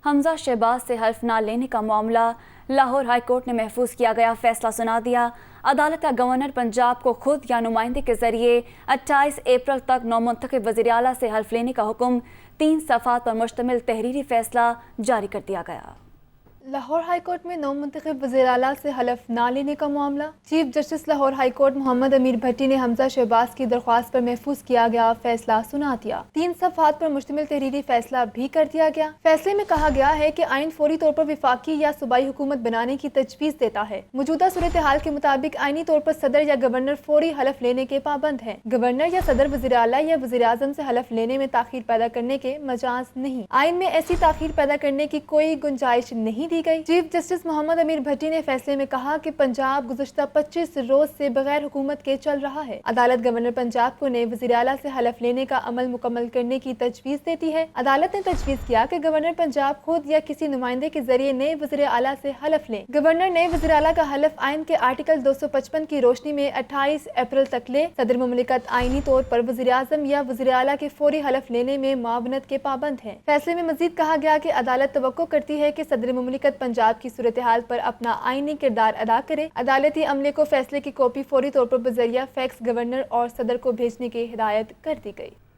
حمزہ شہباز سے حلف نہ لینے کا معاملہ لاہور ہائی کورٹ نے محفوظ کیا گیا فیصلہ سنا دیا۔ عدالت کا گورنر پنجاب کو خود یا نمائندے کے ذریعے 28 اپریل تک نومنتخب وزیر اعلیٰ سے حلف لینے کا حکم 3 صفحات پر مشتمل تحریری فیصلہ جاری کر دیا گیا۔ لاہور ہائی کورٹ میں نومنتخب وزیر اعلیٰ سے حلف نہ لینے کا معاملہ۔ Chief justice Lahore high court Muhammad Amir Bhatti نے حمزہ شہباز کی درخواست پر محفوظ کیا گیا فیصلہ سنا دیا۔ 3 صفحات پر مشتمل تحریری فیصلہ بھی کر دیا گیا۔ فیصلے میں کہا گیا ہے کہ آئین فوری طور پر وفاقی یا صوبائی حکومت بنانے کی تجویز دیتا ہے۔ موجودہ صورتحال کے مطابق آئینی طور پر صدر یا گورنر فوری حلف لینے کے پابند ہیں۔ گورنر یا صدر وزیر اعلیٰ یا وزیر اعظم سے حلف لینے میں تاخیر پیدا کرنے کے مجاز نہیں۔ آئین میں ایسی تاخیر پیدا کرنے کی کوئی گنجائش نہیں دی گئی۔ چیف جسٹس محمد امیر بھٹی نے فیصلے میں کہا کہ پنجاب گزشتہ 25 روز سے بغیر حکومت کے چل رہا ہے۔ عدالت گورنر پنجاب کو نئے وزیر اعلیٰ سے حلف لینے کا عمل مکمل کرنے کی تجویز دیتی ہے۔ عدالت نے تجویز کیا کہ گورنر پنجاب خود یا کسی نمائندے کے ذریعے نئے وزیر اعلیٰ سے حلف لیں۔ گورنر نئے وزیر اعلیٰ کا حلف آئین کے آرٹیکل 255 کی روشنی میں 28 اپریل تک لے۔ صدر مملکت آئینی طور پر وزیر اعظم یا وزیر اعلیٰ کے فوری حلف لینے میں معاونت کے پابند ہیں۔ فیصلے میں مزید کہا گیا کہ عدالت توقع کرتی ہے کہ صدر مملکت پنجاب کی صورتحال پر اپنا آئینی کردار ادا کرے۔ عدالتی عملے کو فیصلے کی کاپی فوری طور پر بذریعہ فیکس گورنر اور صدر کو بھیجنے کی ہدایت کر دی گئی۔